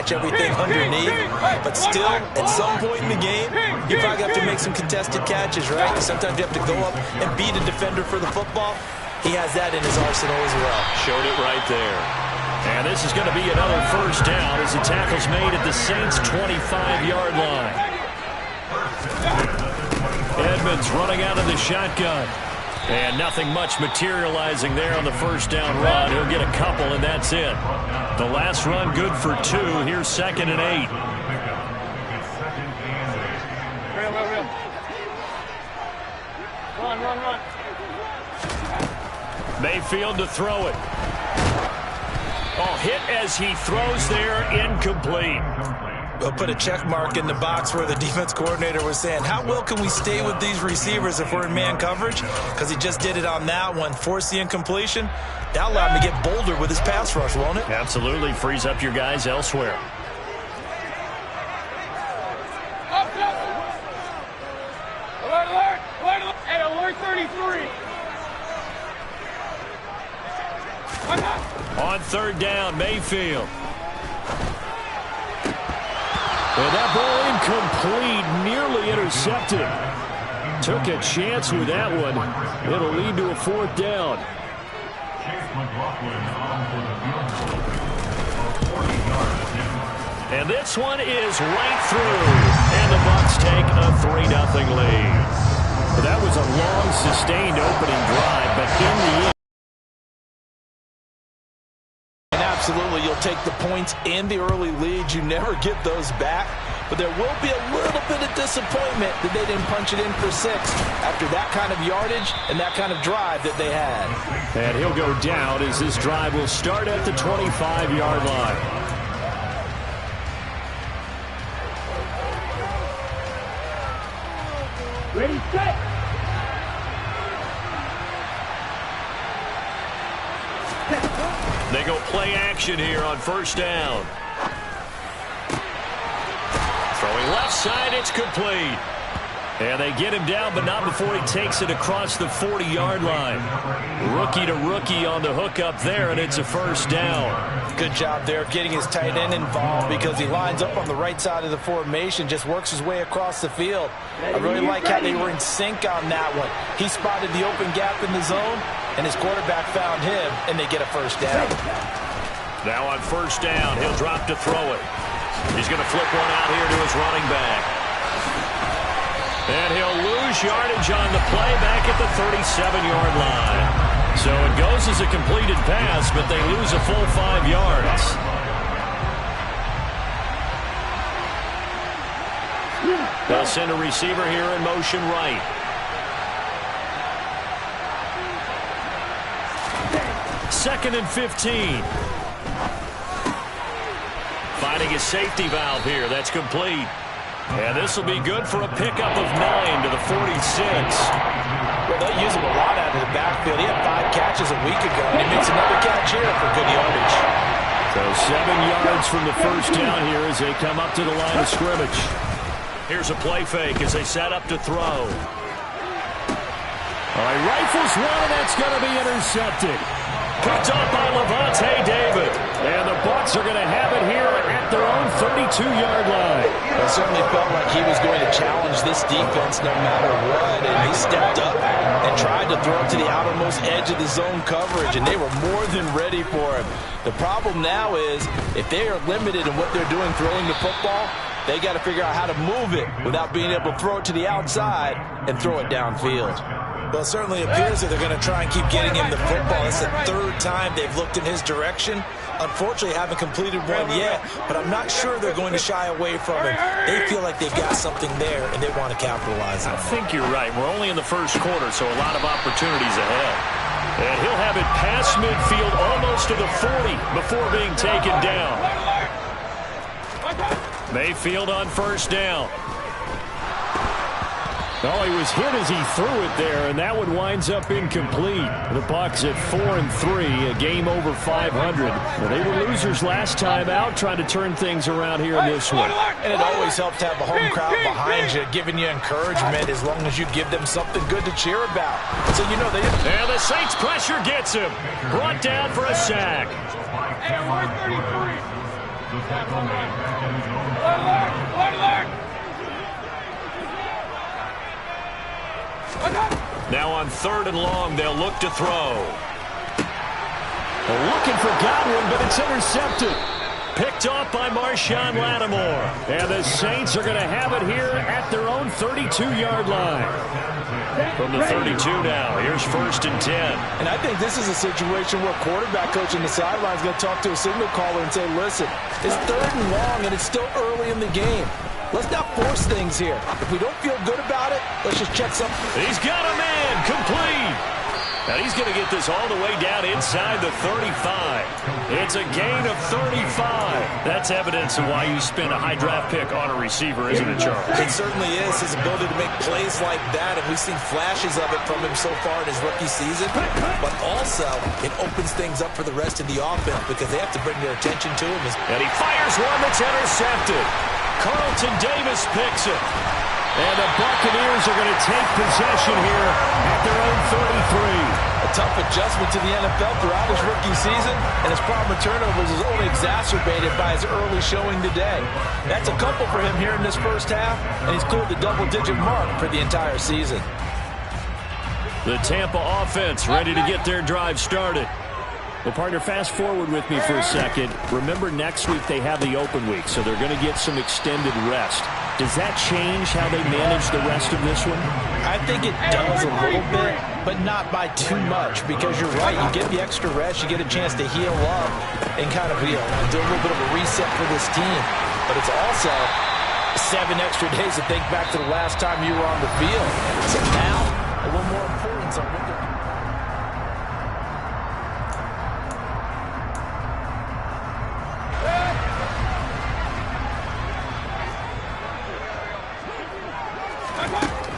catch everything underneath. But still, at some point in the game, you probably have to make some contested catches, right? Sometimes you have to go up and beat a defender for the football. He has that in his arsenal as well. Showed it right there. And this is going to be another first down as the tackle's made at the Saints' 25-yard line. Edmonds running out of the shotgun. And nothing much materializing there on the first down run. He'll get a couple, and that's it. The last run good for 2. Here's 2nd and 8. Run. Mayfield to throw it. Oh, hit as he throws there, incomplete. We'll put a check mark in the box where the defense coordinator was saying, how well can we stay with these receivers if we're in man coverage? Because he just did it on that one. Force the incompletion. That'll allow him to get bolder with his pass rush, won't it? Absolutely. Frees up your guys elsewhere. Alert 33. On third down, Mayfield. And that ball incomplete, nearly intercepted. Took a chance with that one. It'll lead to a 4th down. And this one is right through. And the Bucs take a 3-0 lead. That was a long, sustained opening drive, but in the end, absolutely, you'll take the points and the early lead. You never get those back, but there will be a little bit of disappointment that they didn't punch it in for 6 after that kind of yardage and that kind of drive that they had. And he'll go down as this drive will start at the 25-yard line. Ready, set. They go play action here on first down. Throwing left side, it's complete. And they get him down, but not before he takes it across the 40-yard line. Rookie to rookie on the hookup there, and it's a first down. Good job there getting his tight end involved because he lines up on the right side of the formation, just works his way across the field. I really like how they were in sync on that one. He spotted the open gap in the zone, and his quarterback found him, and they get a first down. Now on first down, he'll drop to throw it. He's going to flip one out here to his running back. And he'll lose yardage on the play back at the 37-yard line. So it goes as a completed pass, but they lose a full 5 yards. They'll send a receiver here in motion right. Second and 15. Finding his safety valve here. That's complete. And this will be good for a pickup of 9 to the 46. Well, they'll use him a lot out of the backfield. He had 5 catches a week ago, and he makes another catch here for good yardage. So 7 yards from the first down here as they come up to the line of scrimmage. Here's a play fake as they set up to throw. All right, rifles one, and that's going to be intercepted. Picked up by Lavonte David. And the Bucs are going to have it here at their own 32-yard line. It certainly felt like he was going to challenge this defense no matter what, and he stepped up and tried to throw it to the outermost edge of the zone coverage, and they were more than ready for him. The problem now is if they are limited in what they're doing throwing the football, they got to figure out how to move it without being able to throw it to the outside and throw it downfield. Well, it certainly appears that they're going to try and keep getting him the football. It's the 3rd time they've looked in his direction. Unfortunately, haven't completed one yet, but I'm not sure they're going to shy away from him. They feel like they've got something there, and they want to capitalize on it. I think you're right. We're only in the first quarter, so a lot of opportunities ahead. And he'll have it past midfield almost to the 40 before being taken down. Mayfield on first down. Oh, he was hit as he threw it there, and that one winds up incomplete. The Bucs at 4-3, a game over 500. Well, they were losers last time out, trying to turn things around here in this one. And it always helps to have a home crowd behind you, giving you encouragement as long as you give them something good to cheer about. So you know they... And the Saints pressure gets him. Brought down for a sack. Now on 3rd and long, they'll look to throw. Looking for Godwin, but it's intercepted. Picked off by Marshawn Lattimore. And the Saints are going to have it here at their own 32-yard line. From the 32 now, here's 1st and 10. And I think this is a situation where quarterback coach on the sideline is going to talk to a signal caller and say, listen, it's 3rd and long and it's still early in the game. Let's not force things here. If we don't feel good about it, let's just check something. He's got a man complete. And he's going to get this all the way down inside the 35. It's a gain of 35. That's evidence of why you spend a high draft pick on a receiver, isn't it, Charles? It certainly is. His ability to make plays like that, and we've seen flashes of it from him so far in his rookie season. But also, it opens things up for the rest of the offense because they have to bring their attention to him. And he fires one that's intercepted. Carlton Davis picks it. And the Buccaneers are going to take possession here at their own 33. A tough adjustment to the NFL throughout his rookie season, and his problem with turnovers is only exacerbated by his early showing today. That's a couple for him here in this first half, and he's cleared the double-digit mark for the entire season. The Tampa offense ready to get their drive started. Well, partner, fast forward with me for a second. Remember, next week they have the open week, so they're going to get some extended rest. Does that change how they manage the rest of this one? I think it does a little bit, but not by too much, because you're right. You get the extra rest, you get a chance to heal up and kind of do a little bit of a reset for this team. But it's also 7 extra days to think back to the last time you were on the field. So now, a little more importance on what they're doing.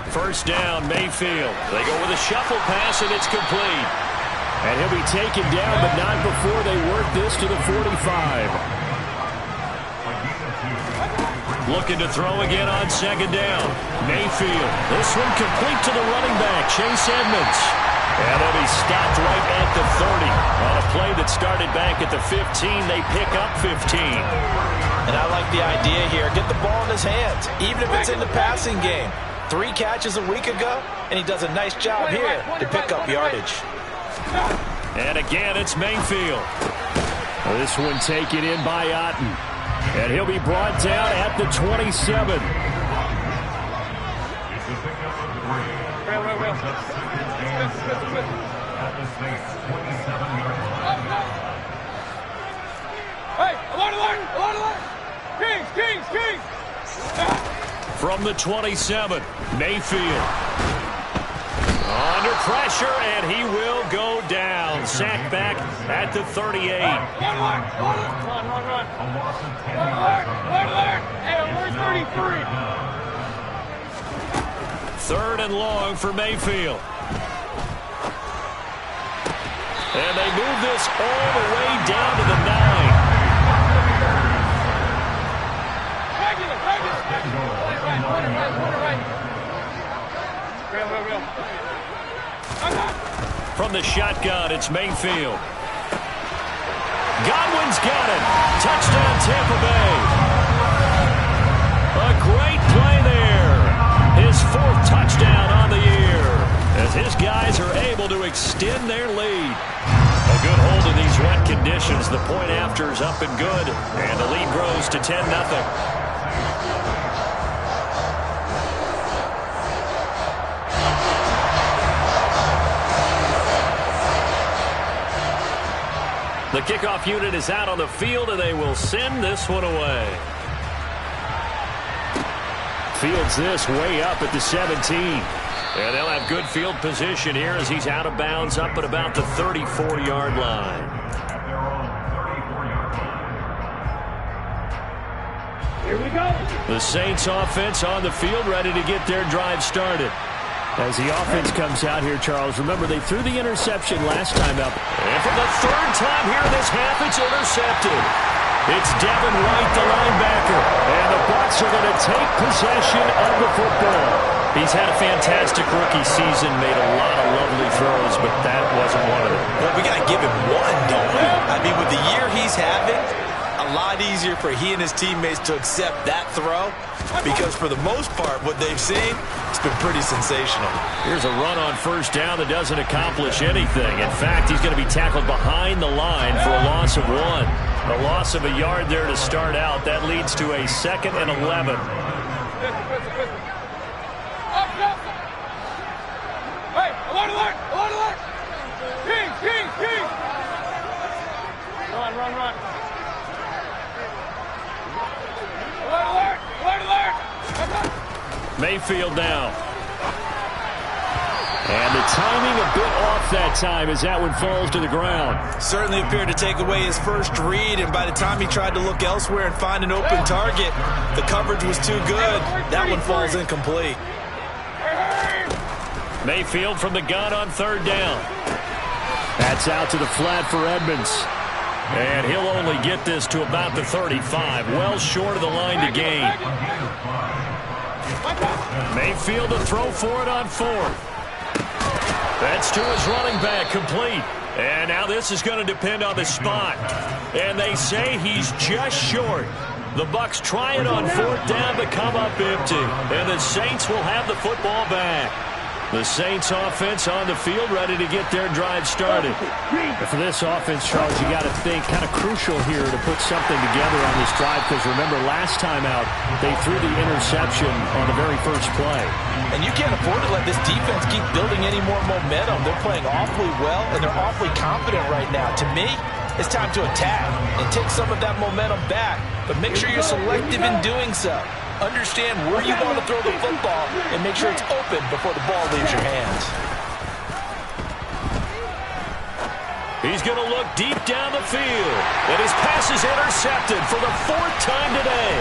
First down, Mayfield. They go with a shuffle pass, and it's complete. And he'll be taken down, but not before they work this to the 45. Looking to throw again on 2nd down. Mayfield. This one complete to the running back, Chase Edmonds. And he'll be stopped right at the 30. On a play that started back at the 15, they pick up 15. And I like the idea here. Get the ball in his hands, even if it's in the passing game. 3 catches a week ago, and he does a nice job here to pick up yardage. And again, it's Mayfield. This one taken in by Otten. And he'll be brought down at the 27. Hey, alert! Kings! From the 27, Mayfield. Under pressure, and he will go down. Sacked back at the 38. Run! Alert! Hey, alert 33. 3rd and long for Mayfield. And they move this all the way down to the 9. From the shotgun, it's Mayfield. Godwin's got it. Touchdown, Tampa Bay. A great play there. His 4th touchdown on the year, as his guys are able to extend their lead. A good hold in these wet conditions. The point after is up and good, and the lead grows to 10-0. The kickoff unit is out on the field, and they will send this one away. Fields this way up at the 17. And they'll have good field position here as he's out of bounds up at about the 34-yard line. Here we go. The Saints offense on the field ready to get their drive started. As the offense comes out here, Charles, remember they threw the interception last time up. And for the 3rd time here in this half, it's intercepted. It's Devin White, the linebacker. And the Bucs are going to take possession of the football. He's had a fantastic rookie season, made a lot of lovely throws, but that wasn't one of them. Well, we got to give him one, don't we? I mean, with the year he's having, a a lot easier for he and his teammates to accept that throw because for the most part, what they've seen, it's been pretty sensational. Here's a run on first down that doesn't accomplish anything. In fact, he's going to be tackled behind the line for a loss of 1. A loss of a yard there to start out. That leads to a 2nd and 11. Hey, alert! Kings! Run. Alert! Mayfield now. And the timing a bit off that time as that one falls to the ground. Certainly appeared to take away his first read, and by the time he tried to look elsewhere and find an open target, the coverage was too good. That one falls incomplete. Mayfield from the gun on 3rd down. That's out to the flat for Edmonds. And he'll only get this to about the 35, well short of the line to gain. Mayfield to throw for it on 4th. That's to his running back, complete. And now this is going to depend on the spot. And they say he's just short. The Bucs try it on 4th down but come up empty. And the Saints will have the football back. The Saints offense on the field ready to get their drive started. And for this offense, Charles, you got to think kind of crucial here to put something together on this drive because remember last time out they threw the interception on the very first play. And you can't afford to let this defense keep building any more momentum. They're playing awfully well and they're awfully confident right now. To me, it's time to attack and take some of that momentum back, but make sure you're selective in doing so. Understand where you want to throw the football and make sure it's open before the ball leaves your hands. He's going to look deep down the field. And his pass is intercepted for the 4th time today.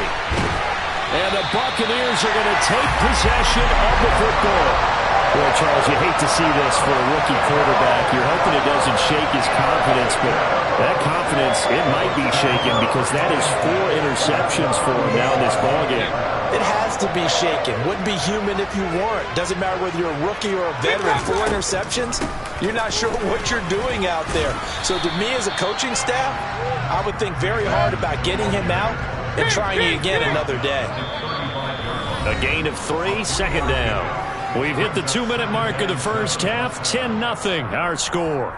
And the Buccaneers are going to take possession of the football. Well, Charles, you hate to see this for a rookie quarterback. You're hoping it doesn't shake his confidence, but that confidence, it might be shaken because that is 4 interceptions for him now in this ballgame. It has to be shaken. Wouldn't be human if you weren't. Doesn't matter whether you're a rookie or a veteran. 4 interceptions, you're not sure what you're doing out there. So to me as a coaching staff, I would think very hard about getting him out and trying it again another day. A gain of 3, 2nd down. We've hit the 2-minute mark of the first half. 10-0 our score.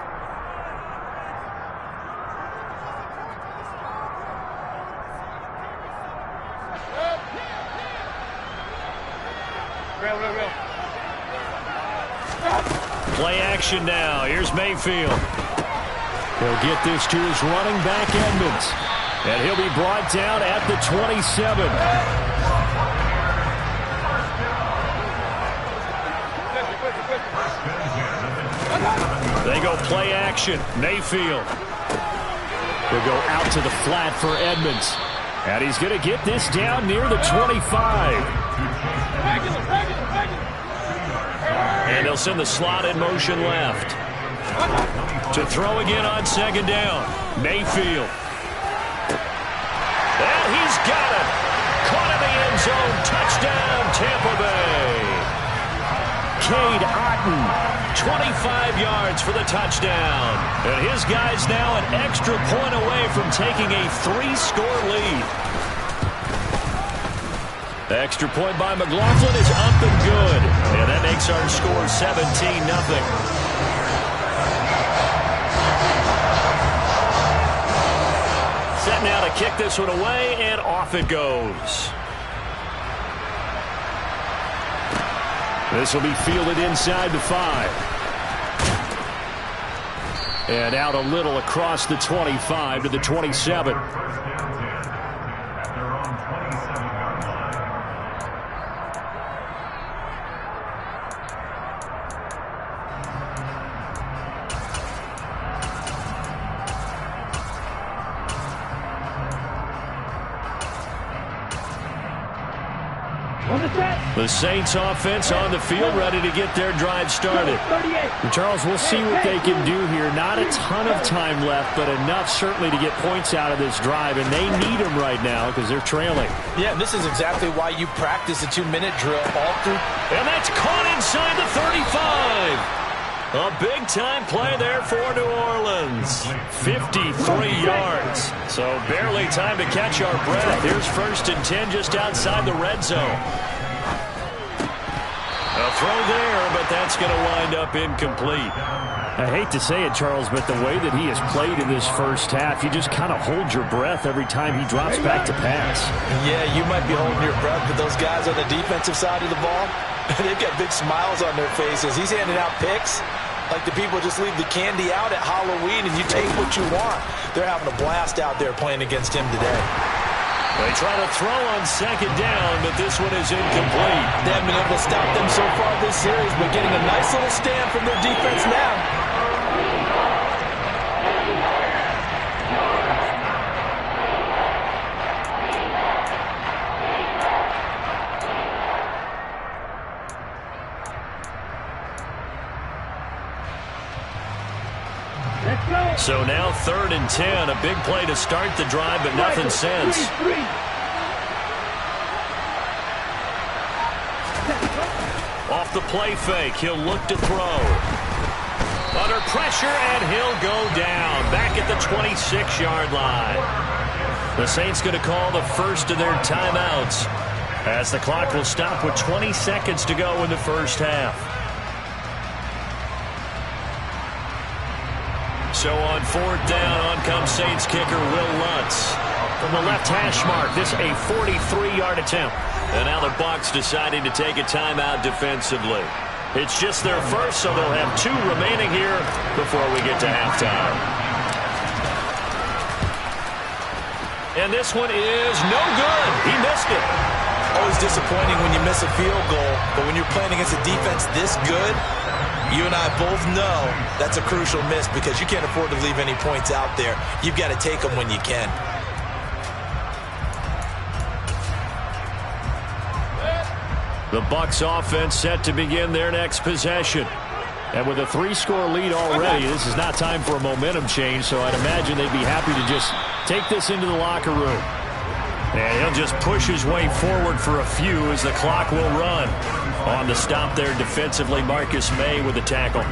Play action now. Here's Mayfield. He'll get this to his running back, Edmonds. And he'll be brought down at the 27. They go play action. Mayfield. He'll go out to the flat for Edmonds. And he's going to get this down near the 25. And they'll send the slot in motion left. To throw again on 2nd down. Mayfield. And he's got it. Caught in the end zone. Touchdown, Tampa Bay. Cade Otton. 25 yards for the touchdown. And his guy's now an extra point away from taking a 3-score lead. The extra point by McLaughlin is up and good. And that makes our score 17-0. Set now to kick this one away, and off it goes. This will be fielded inside the 5. And out a little across the 25 to the 27. The Saints offense on the field ready to get their drive started. And Charles, we'll see what they can do here. Not a ton of time left, but enough certainly to get points out of this drive, and they need them right now because they're trailing. Yeah, and this is exactly why you practice a 2-minute drill all through. And that's caught inside the 35. A big-time play there for New Orleans. 53 yards. So barely time to catch our breath. Here's 1st and 10 just outside the red zone. A throw there, but that's going to wind up incomplete. I hate to say it, Charles, but the way that he has played in this first half, you just kind of hold your breath every time he drops back to pass. Yeah, you might be holding your breath, but those guys on the defensive side of the ball, they've got big smiles on their faces. He's handing out picks like the people just leave the candy out at Halloween and you take what you want. They're having a blast out there playing against him today. They try to throw on 2nd down, but this one is incomplete. They haven't been able to stop them so far this series, but getting a nice little stand from their defense now. So now 3rd and 10, a big play to start the drive, but nothing since. Off the play fake, he'll look to throw. Under pressure, and he'll go down, back at the 26-yard line. The Saints going to call the first of their timeouts, as the clock will stop with 20 seconds to go in the first half. So on 4th down, on comes Saints kicker Will Lutz. From the left hash mark, this a 43-yard attempt. And now the Bucs deciding to take a timeout defensively. It's just their first, so they'll have 2 remaining here before we get to halftime. And this one is no good. He missed it. Always disappointing when you miss a field goal, but when you're playing against a defense this good, you and I both know that's a crucial miss because you can't afford to leave any points out there. You've got to take them when you can. The Bucs offense set to begin their next possession. And with a 3-score lead already, this is not time for a momentum change, so I'd imagine they'd be happy to just take this into the locker room. And he'll just push his way forward for a few as the clock will run. On the stop there defensively, Marcus May with the tackle.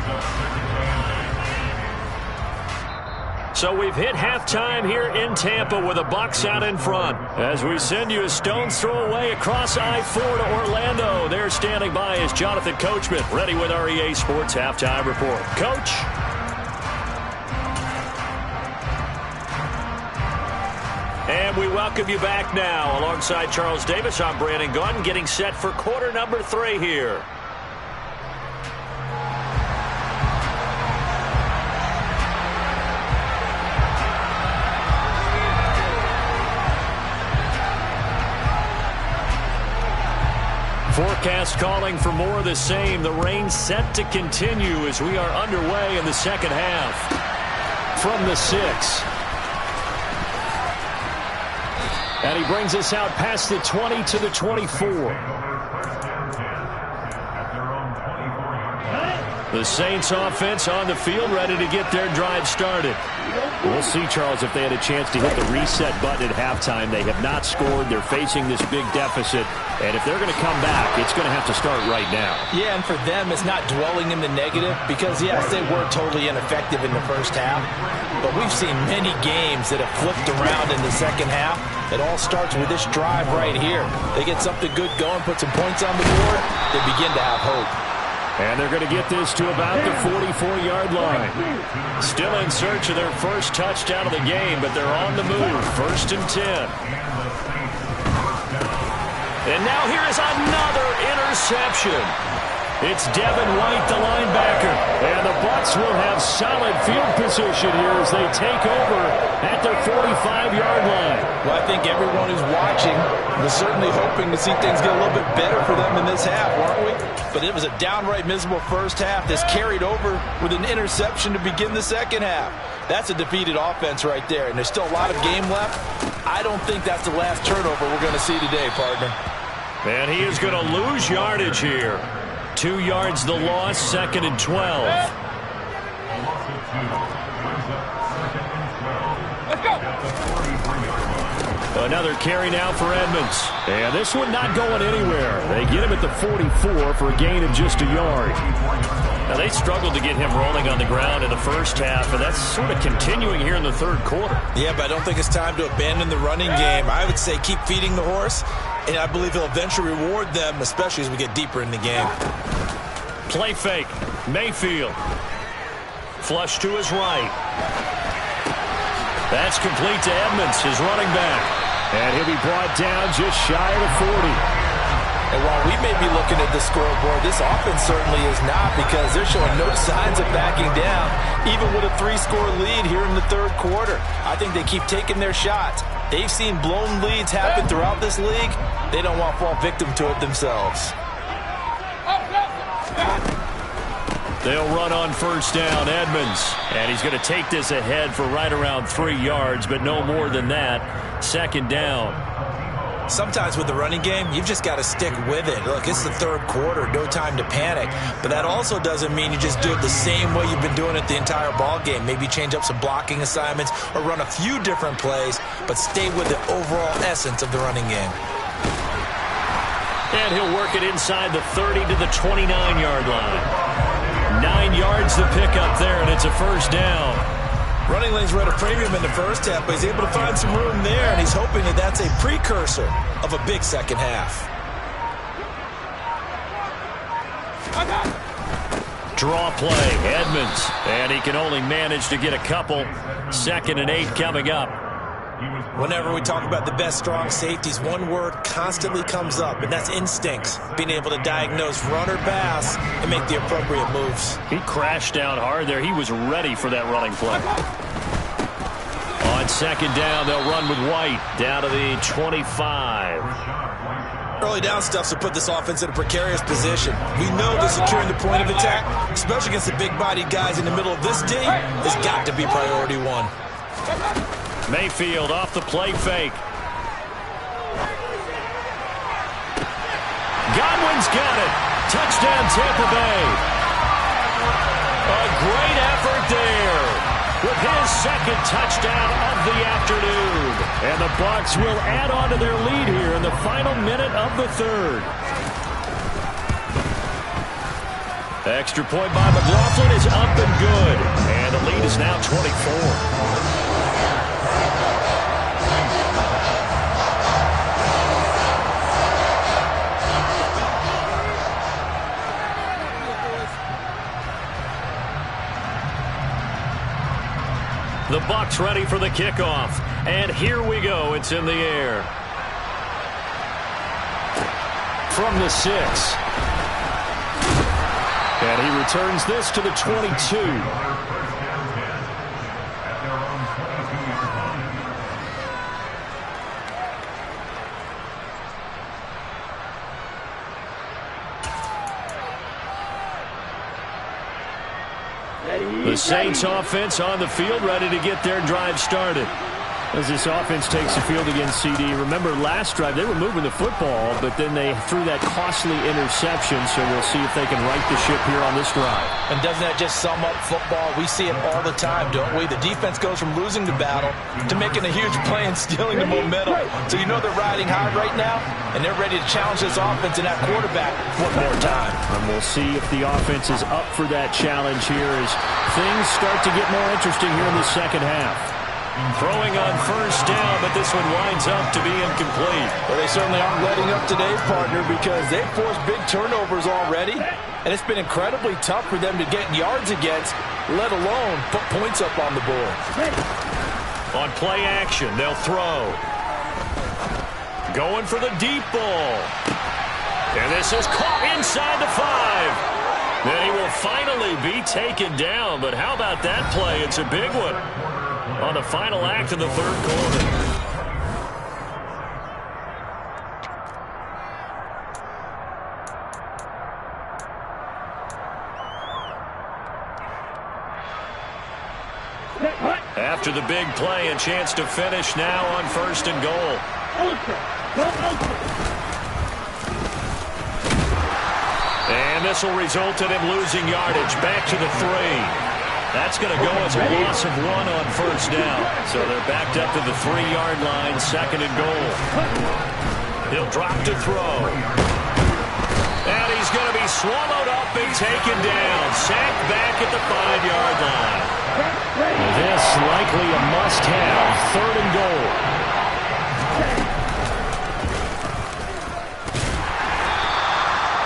So we've hit halftime here in Tampa with the Bucs out in front. As we send you a stone's throw away across I-4 to Orlando. There standing by is Jonathan Coachman, ready with our EA Sports Halftime Report. Coach? And we welcome you back now. Alongside Charles Davis, I'm Brandon Gaudin, getting set for quarter number 3 here. Forecast calling for more of the same. The rain set to continue as we are underway in the second half. From the 6. And he brings us out past the 20 to the 24. The Saints offense on the field, ready to get their drive started. We'll see, Charles, if they had a chance to hit the reset button at halftime. They have not scored. They're facing this big deficit. And if they're going to come back, it's going to have to start right now. Yeah, and for them, it's not dwelling in the negative because, yes, they were totally ineffective in the first half. But we've seen many games that have flipped around in the second half. It all starts with this drive right here. They get something good going, put some points on the board, they begin to have hope. And they're going to get this to about the 44-yard line. Still in search of their first touchdown of the game, but they're on the move. 1st and 10. And now here is another interception. It's Devin White, the linebacker. And the Bucs will have solid field position here as they take over at their 45-yard line. Well, I think everyone who's watching was certainly hoping to see things get a little bit better for them in this half, weren't we? But it was a downright miserable first half. This carried over with an interception to begin the second half. That's a defeated offense right there, and there's still a lot of game left. I don't think that's the last turnover we're going to see today, partner. And he is going to lose yardage here. 2 yards the loss, 2nd and 12. Let's go. Another carry now for Edmonds. And this one not going anywhere. They get him at the 44 for a gain of just a yard. Now, they struggled to get him rolling on the ground in the first half, and that's sort of continuing here in the third quarter. Yeah, but I don't think it's time to abandon the running game. I would say keep feeding the horse, and I believe he'll eventually reward them, especially as we get deeper in the game. Play fake. Mayfield. Flush to his right. That's complete to Edmonds, his running back. And he'll be brought down just shy of the 40. And while we may be looking at the scoreboard, this offense certainly is not, because they're showing no signs of backing down, even with a 3-score lead here in the third quarter. I think they keep taking their shots. They've seen blown leads happen throughout this league. They don't want to fall victim to it themselves. They'll run on first down, Edmonds. And he's going to take this ahead for right around 3 yards, but no more than that. Second down. Sometimes with the running game, you've just got to stick with it. Look, it's the third quarter, no time to panic. But that also doesn't mean you just do it the same way you've been doing it the entire ball game. Maybe change up some blocking assignments or run a few different plays, but stay with the overall essence of the running game. And he'll work it inside the 30 to the 29-yard line. 9 yards to pick up there, and it's a first down. Running lanes were at a premium in the first half, but he's able to find some room there, and he's hoping that that's a precursor of a big second half. Draw play, Edmonds, and he can only manage to get a couple. 2nd and 8 coming up. Whenever we talk about the best strong safeties, one word constantly comes up, and that's instincts. Being able to diagnose run or pass and make the appropriate moves. He crashed down hard there. He was ready for that running play. On 2nd down, they'll run with White down to the 25. Early down stuff will put this offense in a precarious position. We know that securing the point of attack, especially against the big-bodied guys in the middle of this D, has got to be priority one. Mayfield off the play fake. Godwin's got it. Touchdown Tampa Bay. A great effort there with his 2nd touchdown of the afternoon. And the Bucs will add on to their lead here in the final minute of the third. Extra point by McLaughlin is up and good. And the lead is now 24. The Bucs ready for the kickoff. And here we go. It's in the air. From the 6. And he returns this to the 22. The Saints offense on the field, ready to get their drive started. As this offense takes the field against CD. Remember, last drive, they were moving the football, but then they threw that costly interception, so we'll see if they can right the ship here on this drive. And doesn't that just sum up football? We see it all the time, don't we? The defense goes from losing the battle to making a huge play and stealing the momentum. So you know they're riding high right now, and they're ready to challenge this offense and that quarterback one more time. And we'll see if the offense is up for that challenge here as things start to get more interesting here in the second half. Throwing on first down, but this one winds up to be incomplete. Well, they certainly aren't letting up today, partner, because they've forced big turnovers already, and it's been incredibly tough for them to get yards against, let alone put points up on the board. On play action, they'll throw. Going for the deep ball. And this is caught inside the 5. Then he will finally be taken down, but how about that play? It's a big one. On the final act of the third quarter. After the big play, a chance to finish now on 1st and goal. And this will result in him losing yardage. Back to the 3. That's going to go as a loss of 1 on first down. So they're backed up to the 3-yard line, 2nd and goal. He'll drop to throw. And he's is going to be swallowed up and taken down. Sacked back at the 5-yard line. This likely a must-have, 3rd and goal.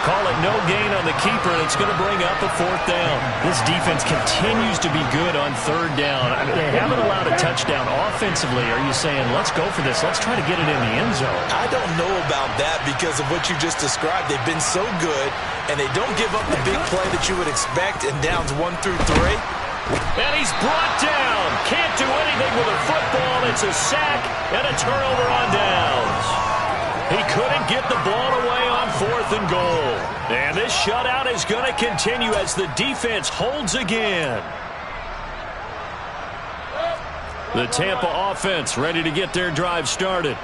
Call it no gain on the keeper, and it's going to bring up a 4th down. This defense continues to be good on 3rd down. I mean, they haven't allowed a touchdown offensively. Are you saying, let's go for this, let's try to get it in the end zone? I don't know about that because of what you just described. They've been so good, and they don't give up the big play that you would expect in downs 1 through 3. And he's brought down. Can't do anything with a football. It's a sack and a turnover on downs. He couldn't get the ball away on 4th and goal. And this shutout is going to continue as the defense holds again. The Tampa offense ready to get their drive started.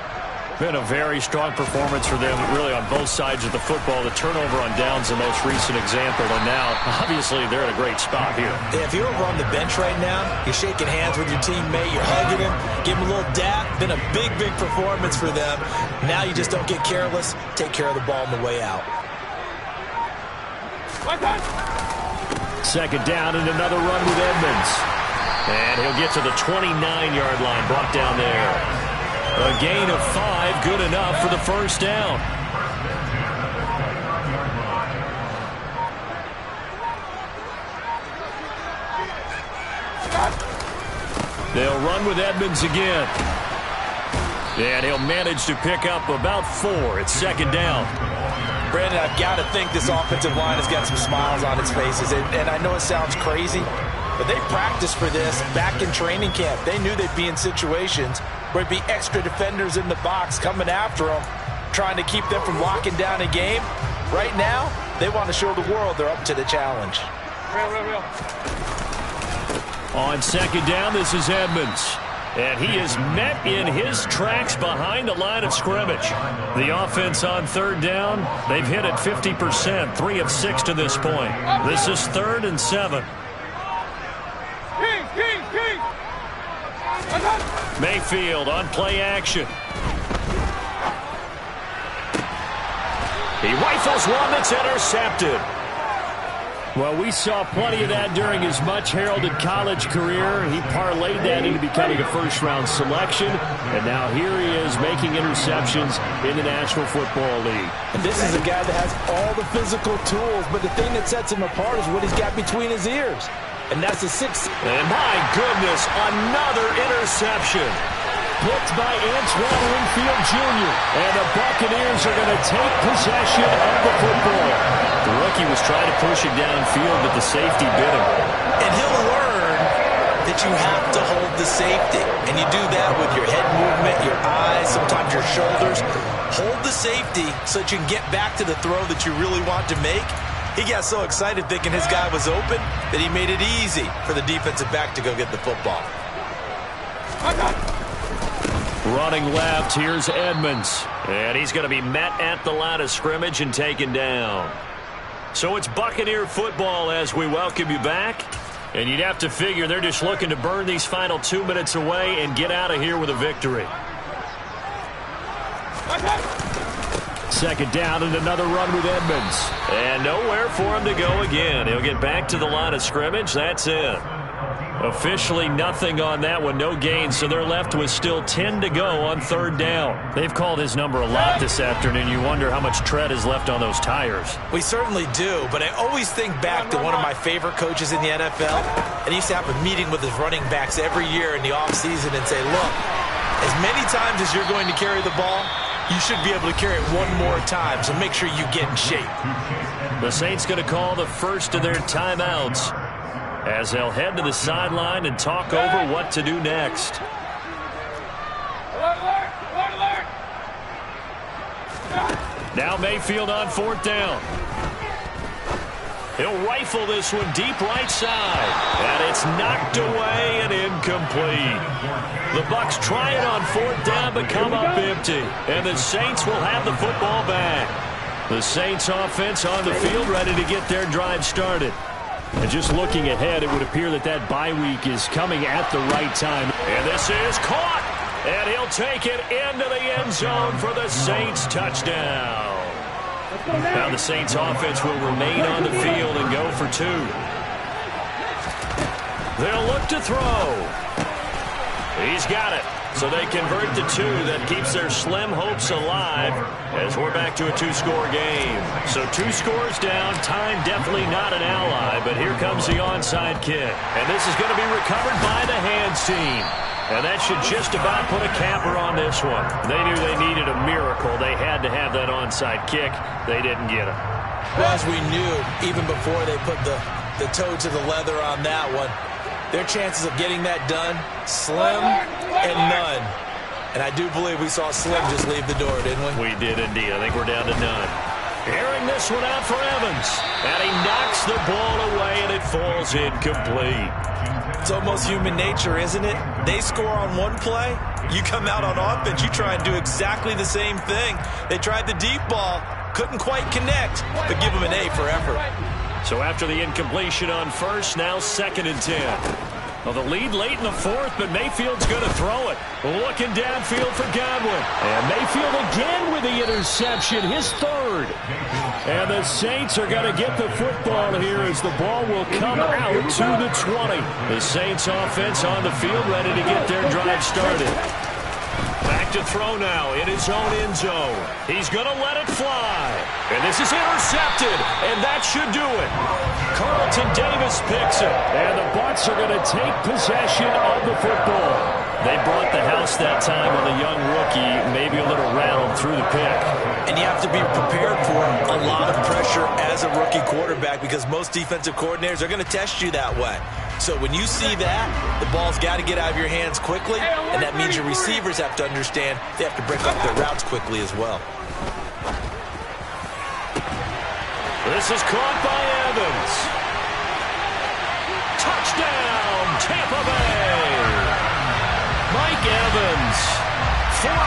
Been a very strong performance for them, really, on both sides of the football. The turnover on downs, the most recent example, and now, obviously, they're in a great spot here. If you're over on the bench right now, you're shaking hands with your teammate, you're hugging him, give him a little dap. Been a big, big performance for them. Now you just don't get careless. Take care of the ball on the way out. 2nd down and another run with Edmonds. And he'll get to the 29-yard line, brought down there. A gain of 5, good enough for the 1st down. They'll run with Edmonds again. And he'll manage to pick up about 4. It's 2nd down. Brandon, I've got to think this offensive line has got some smiles on its faces. And I know it sounds crazy, but they practiced for this back in training camp. They knew they'd be in situations where it'd be extra defenders in the box coming after them, trying to keep them from locking down a game. Right now, they want to show the world they're up to the challenge. On 2nd down, this is Edmonds. And he is met in his tracks behind the line of scrimmage. The offense on 3rd down, they've hit it 50%, 3 of 6 to this point. This is 3rd and 7. Mayfield on play action. He rifles one that's intercepted. Well, we saw plenty of that during his much-heralded college career. He parlayed that into becoming a first-round selection, and now here he is making interceptions in the National Football League. And this is a guy that has all the physical tools, but the thing that sets him apart is what he's got between his ears. And that's a 6. And my goodness, another interception. Picked by Antoine Winfield Jr. And the Buccaneers are going to take possession of the football. The rookie was trying to push it downfield, but the safety bit him. And he'll learn that you have to hold the safety. And you do that with your head movement, your eyes, sometimes your shoulders. Hold the safety so that you can get back to the throw that you really want to make. He got so excited thinking his guy was open that he made it easy for the defensive back to go get the football. Running left, here's Edmonds. And he's going to be met at the line of scrimmage and taken down. So it's Buccaneer football as we welcome you back. And you'd have to figure they're just looking to burn these final 2 minutes away and get out of here with a victory. 2nd down and another run with Edmonds. And nowhere for him to go again. He'll get back to the line of scrimmage. That's it. Officially nothing on that one, no gain, so they're left with still 10 to go on 3rd down. They've called his number a lot this afternoon. You wonder how much tread is left on those tires. We certainly do, but I always think back to one of my favorite coaches in the NFL, and he used to have a meeting with his running backs every year in the offseason and say, look, as many times as you're going to carry the ball, you should be able to carry it one more time, so make sure you get in shape. The Saints going to call the first of their timeouts as they'll head to the sideline and talk over what to do next. Now Mayfield on 4th down. He'll rifle this one deep right side. And it's knocked away and incomplete. The Bucs try it on 4th down but come up empty. And the Saints will have the football back. The Saints offense on the field ready to get their drive started. And just looking ahead, it would appear that that bye week is coming at the right time. And this is caught. And he'll take it into the end zone for the Saints touchdown. Now the Saints offense will remain on the field and go for 2. They'll look to throw. He's got it. So they convert the 2. That keeps their slim hopes alive as we're back to a 2-score game. So 2 scores down. Time definitely not an ally, but here comes the onside kick. And this is going to be recovered by the hands team. And that should just about put a capper on this one. They knew they needed a miracle. They had to have that onside kick. They didn't get it. Well, as we knew, even before they put the toe to the leather on that one, their chances of getting that done, slim and none. And I do believe we saw Slim just leave the door, didn't we? We did indeed. I think we're down to none. Airing this one out for Evans. And he knocks the ball away, and it falls incomplete. It's almost human nature, isn't it? They score on one play. You come out on offense, you try and do exactly the same thing. They tried the deep ball, couldn't quite connect, but give them an A for effort. So after the incompletion on first, now 2nd and 10. Well, the lead late in the 4th, but Mayfield's going to throw it. Looking downfield for Godwin. And Mayfield again with the interception, his 3rd. And the Saints are going to get the football here as the ball will come out to the 20. The Saints offense on the field ready to get their drive started. Back to throw now in his own end zone. He's going to let it fly. And this is intercepted, and that should do it. Carlton Davis picks it. And the Bucs are going to take possession of the football. They brought the house that time on the young rookie, maybe a little rattled through the pick. And you have to be prepared for a lot of pressure as a rookie quarterback because most defensive coordinators are going to test you that way. So when you see that, the ball's got to get out of your hands quickly, and that means your receivers have to understand they have to break up their routes quickly as well. This is caught by Evans. Touchdown, Tampa Bay. Mike Evans, 43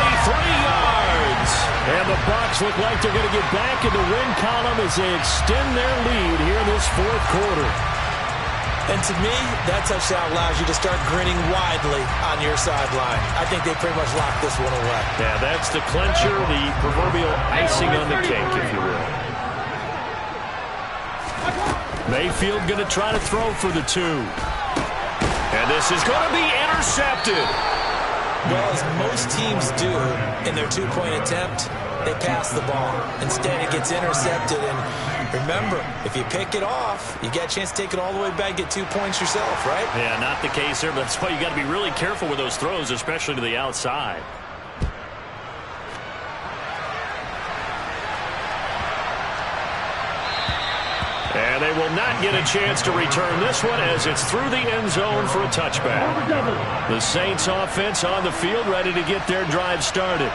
yards. And the Bucs look like they're going to get back in the win column as they extend their lead here in this 4th quarter. And to me, that touchdown allows you to start grinning widely on your sideline. I think they pretty much locked this one away. Yeah, that's the clincher, the proverbial icing on the cake, if you will. Mayfield going to try to throw for the 2. And this is going to be intercepted. Well, as most teams do in their 2-point attempt, they pass the ball. Instead, it gets intercepted. And remember, if you pick it off, you get a chance to take it all the way back, get 2 points yourself, right? Yeah, not the case there, but that's why you got to be really careful with those throws, especially to the outside. And they will not get a chance to return this one as it's through the end zone for a touchback. The Saints offense on the field ready to get their drive started.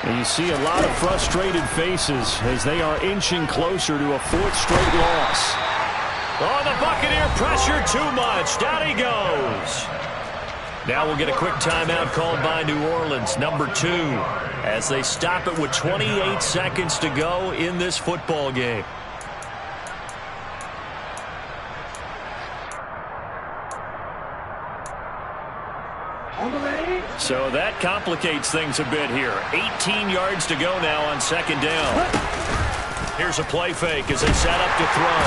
And you see a lot of frustrated faces as they are inching closer to a 4th straight loss. Oh, the Buccaneer pressure too much. Down he goes. Now we'll get a quick timeout called by New Orleans, number 2, as they stop it with 28 seconds to go in this football game. So that complicates things a bit here. 18 yards to go now on 2nd down. Here's a play fake as they set up to throw.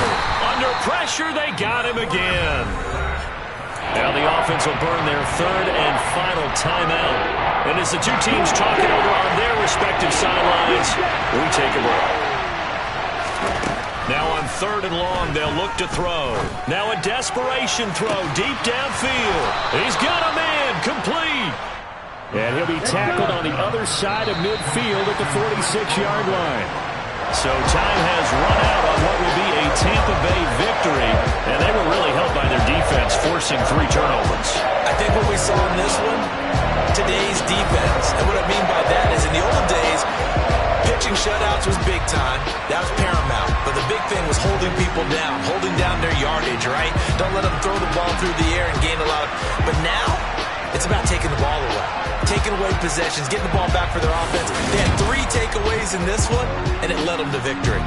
Under pressure, they got him again. Now the offense will burn their 3rd and final timeout. And as the 2 teams talk it over on their respective sidelines, we take a break. Now on 3rd and long, they'll look to throw. Now a desperation throw deep downfield. He's got a man, complete. And he'll be tackled on the other side of midfield at the 46-yard line. So time has run out on what will be a Tampa Bay victory, and they were really helped by their defense, forcing 3 turnovers. I think what we saw in this one, today's defense, and what I mean by that is in the old days, pitching shutouts was big time. That was paramount. But the big thing was holding people down, holding down their yardage, right? Don't let them throw the ball through the air and gain a lot of... But now, it's about taking the ball away. Taking away possessions, getting the ball back for their offense. They had 3 takeaways in this one, and it led them to victory.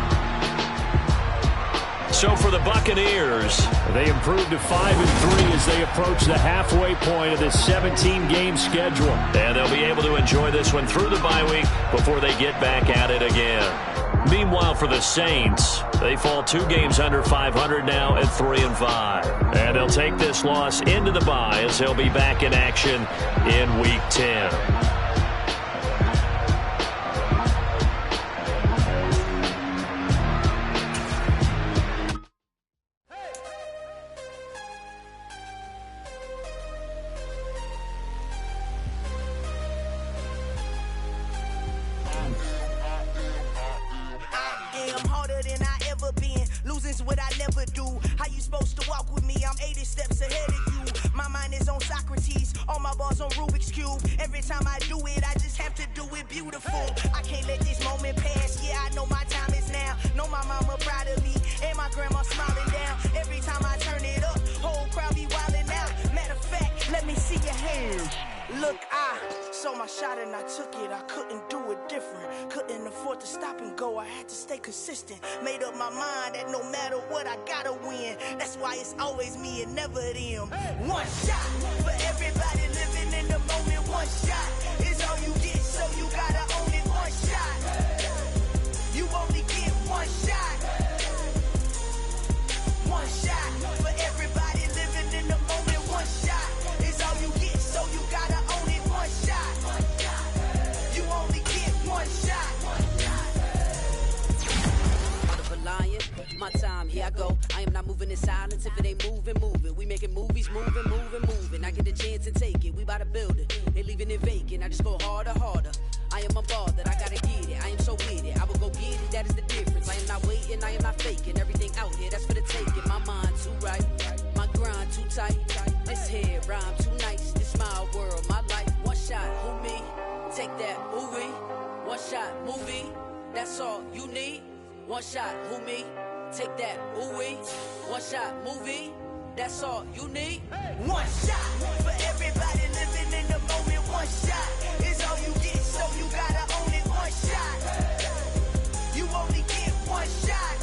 So for the Buccaneers, they improved to 5-3 as they approach the halfway point of this 17-game schedule. And they'll be able to enjoy this one through the bye week before they get back at it again. Meanwhile, for the Saints, they fall 2 games under 500 now at 3-5. And they'll take this loss into the bye as they'll be back in action in Week 10. Made up my mind that no matter what, I gotta win. That's why it's always me and never them. One shot for everybody living in the moment. One shot is all you get, so you gotta own it. One shot. You only get one shot. One shot for everybody living in the moment. One shot is all you get, so you gotta own it. One shot. You only get one shot. My time, here I go. I am not moving in silence. If it ain't moving, moving. We making movies, moving, moving, moving. I get a chance and take it. We bout to build it. They leaving it vacant. I just go harder, harder. I am unbothered. I gotta get it. I am so with it. I will go get it. That is the difference. I am not waiting. I am not faking. Everything out here, that's for the taking. My mind too right. My grind too tight. This head rhyme too nice. This my world, my life. One shot, who me? Take that, movie. One shot, movie. That's all you need. One shot, who me? Take that, ooh-wee. One shot, movie. That's all you need. One shot for everybody living in the moment. One shot is all you get, so you gotta own it. One shot. You only get one shot.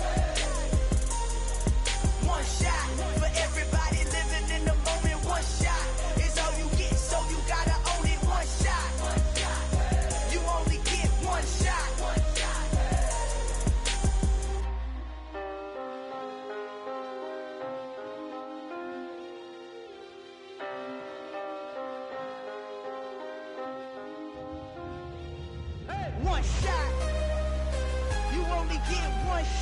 One shot for everybody living in the moment. One shot is all you get, so you gotta own it. One shot. You only get one shot. One shot. You only get one shot.